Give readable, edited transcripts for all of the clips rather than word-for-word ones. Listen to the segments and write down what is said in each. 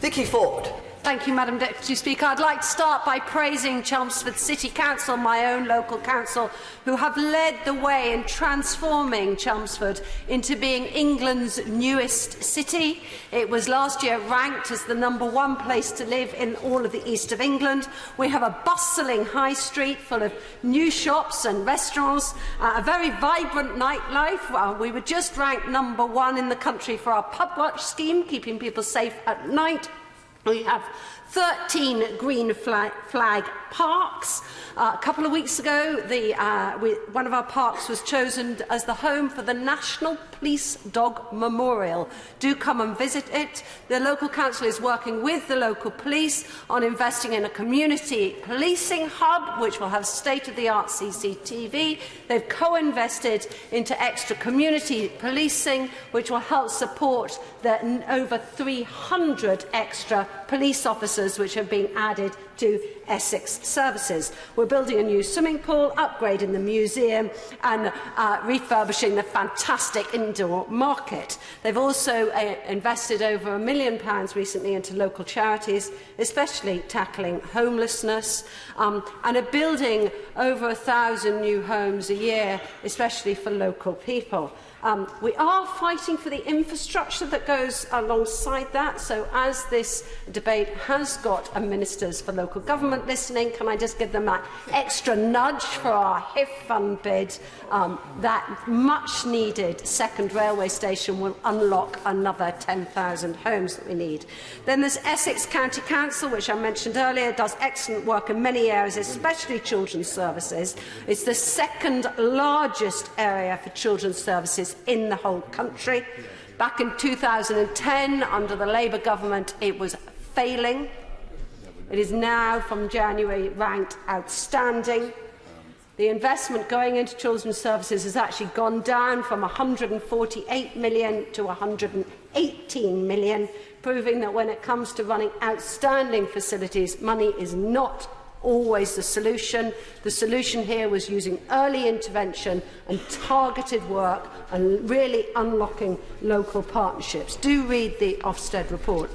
Vicky Ford. Thank you, Madam Deputy Speaker. I'd like to start by praising Chelmsford City Council, my own local council, who have led the way in transforming Chelmsford into being England's newest city. It was last year ranked as the #1 place to live in all of the east of England. We have a bustling high street full of new shops and restaurants, a very vibrant nightlife. We were just ranked #1 in the country for our pub watch scheme, keeping people safe at night. We have 13 green flag parks. A couple of weeks ago, one of our parks was chosen as the home for the National Police Dog Memorial. Do come and visit it. The local council is working with the local police on investing in a community policing hub, which will have state-of-the-art CCTV. They've co-invested into extra community policing, which will help support the over 300 extra police officers which have been added to Essex services. We're building a new swimming pool, upgrading the museum and refurbishing the fantastic indoor market. They've also invested over £1 million recently into local charities, especially tackling homelessness, and are building over 1,000 new homes a year, especially for local people. We are fighting for the infrastructure that goes alongside that. So as this debate has got ministers for local government listening, can I just give them that extra nudge for our HIF fund bid? That much needed second railway station will unlock another 10,000 homes that we need. Then there's Essex County Council, which I mentioned earlier, does excellent work in many areas, especially children's services. It's the second largest area for children's services in the whole country. Back in 2010, under the Labour government, it was failing. It is now, from January, ranked outstanding. The investment going into children's services has actually gone down from 148 million to 118 million, proving that when it comes to running outstanding facilities, money is not always the solution. The solution here was using early intervention and targeted work and really unlocking local partnerships. Do read the Ofsted report.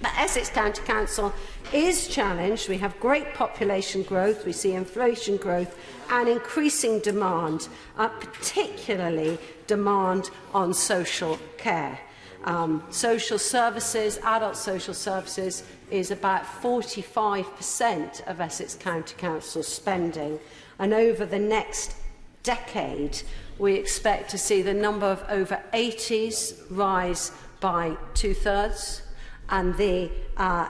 The Essex County Council is challenged. We have great population growth, we see inflation growth and increasing demand, particularly demand on social care. Social services, adult social services, is about 45% of Essex County Council's spending. And over the next decade, we expect to see the number of over 80s rise by 2/3 and the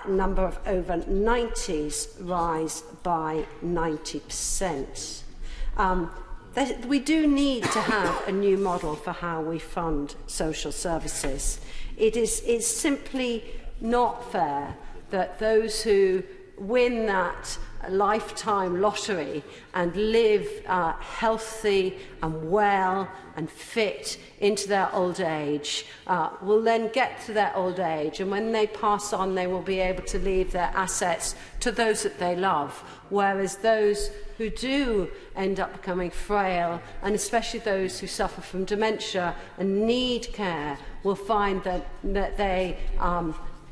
number of over 90s rise by 90%. We do need to have a new model for how we fund social services. It's simply not fair that those who win that lifetime lottery and live healthy and well and fit into their old age will then get to their old age, and when they pass on they will be able to leave their assets to those that they love, whereas those who do end up becoming frail, and especially those who suffer from dementia and need care, will find that they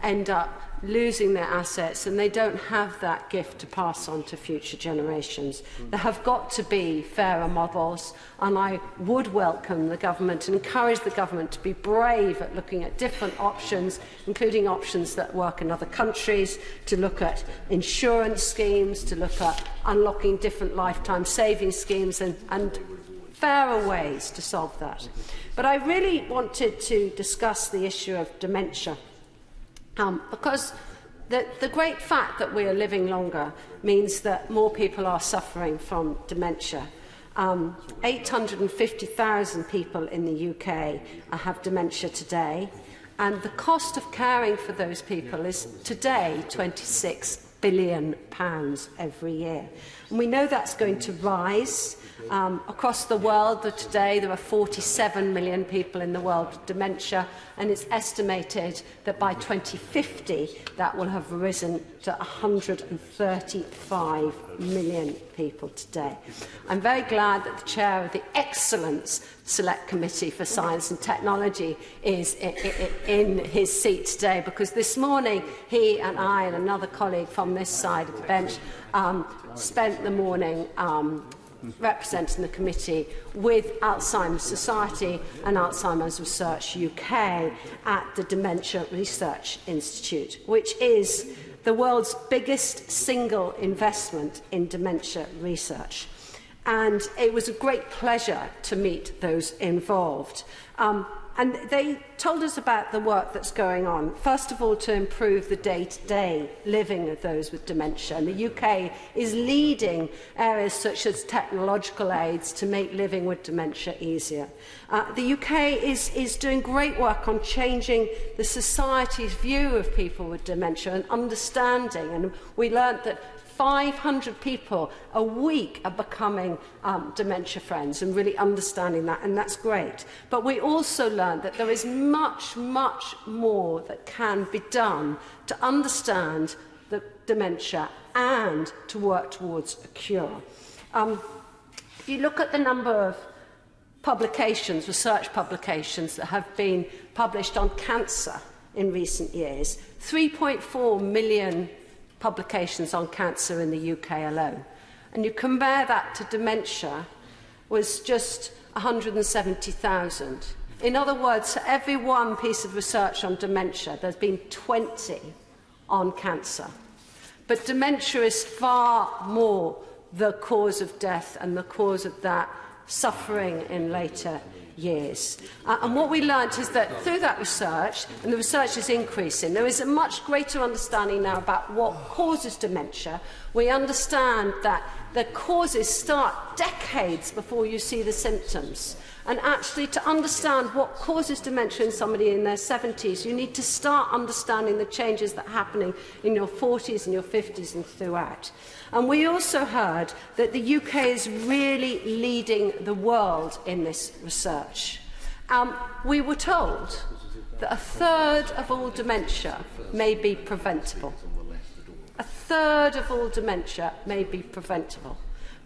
end up losing their assets and they don't have that gift to pass on to future generations. There have got to be fairer models, and I would welcome the government and encourage the government to be brave at looking at different options, including options that work in other countries, to look at insurance schemes, to look at unlocking different lifetime savings schemes and fairer ways to solve that. But I really wanted to discuss the issue of dementia. Because the great fact that we are living longer means that more people are suffering from dementia. 850,000 people in the UK have dementia today, and the cost of caring for those people is today £26 billion every year. And we know that's going to rise, Across the world today, there are 47 million people in the world with dementia, and it's estimated that by 2050 that will have risen to 135 million people today. I'm very glad that the chair of the Excellence Select Committee for Science and Technology is in his seat today, because this morning he and I and another colleague from this side of the bench spent the morning representing the committee with Alzheimer's Society and Alzheimer's Research UK at the Dementia Research Institute, which is the world's biggest single investment in dementia research. And it was a great pleasure to meet those involved. And they told us about the work that's going on, first of all, to improve the day-to-day living of those with dementia. And the UK is leading areas such as technological aids to make living with dementia easier. The UK is doing great work on changing the society's view of people with dementia and understanding. And we learnt that 500 people a week are becoming dementia friends and really understanding that, and that's great. But we also learned that there is much, much more that can be done to understand the dementia and to work towards a cure. If you look at the number of publications, research publications that have been published on cancer in recent years, 3.4 million publications on cancer in the UK alone. And you compare that to dementia, was just 170,000. In other words, for every one piece of research on dementia, there's been 20 on cancer. But dementia is far more the cause of death and the cause of that suffering in later years. And what we learnt is that through that research, and the research is increasing, there is a much greater understanding now about what causes dementia. We understand that the causes start decades before you see the symptoms. And actually, to understand what causes dementia in somebody in their 70s, you need to start understanding the changes that are happening in your 40s and your 50s and throughout. And we also heard that the UK is really leading the world in this research. We were told that a third of all dementia may be preventable. A third of all dementia may be preventable,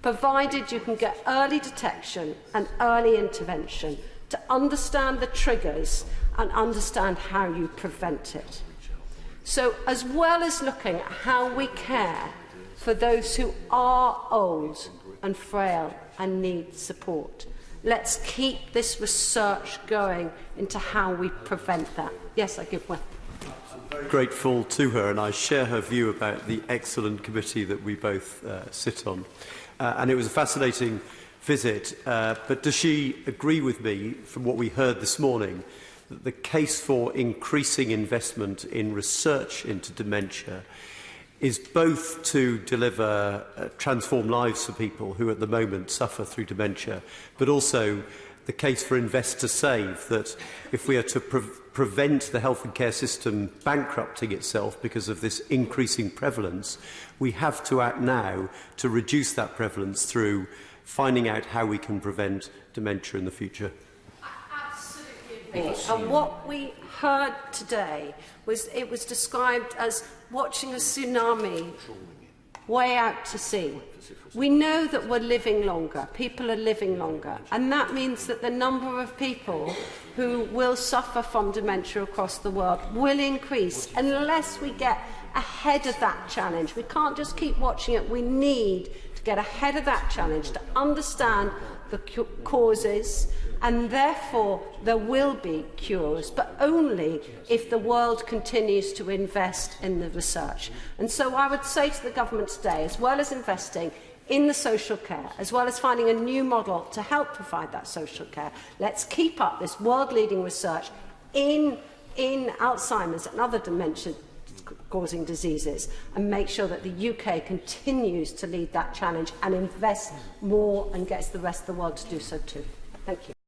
provided you can get early detection and early intervention to understand the triggers and understand how you prevent it. So, as well as looking at how we care for those who are old and frail and need support, let's keep this research going into how we prevent that. Yes, I give way. Grateful to her, and I share her view about the excellent committee that we both sit on. And it was a fascinating visit, but does she agree with me, from what we heard this morning, that the case for increasing investment in research into dementia is both to deliver transform lives for people who at the moment suffer through dementia, but also the case for invest to save, that if we are to prevent the health and care system bankrupting itself because of this increasing prevalence, we have to act now to reduce that prevalence through finding out how we can prevent dementia in the future. Absolutely. And what we heard today was, it was described as watching a tsunami way out to sea. We know that we're living longer, people are living longer, and that means that the number of people who will suffer from dementia across the world will increase unless we get ahead of that challenge. We can't just keep watching it. We need to get ahead of that challenge to understand the causes, and therefore there will be cures, but only if the world continues to invest in the research. And so I would say to the government today, as well as investing in the social care, as well as finding a new model to help provide that social care, let's keep up this world-leading research in Alzheimer's and other dementia-causing diseases, and make sure that the UK continues to lead that challenge and invest more and gets the rest of the world to do so too. Thank you.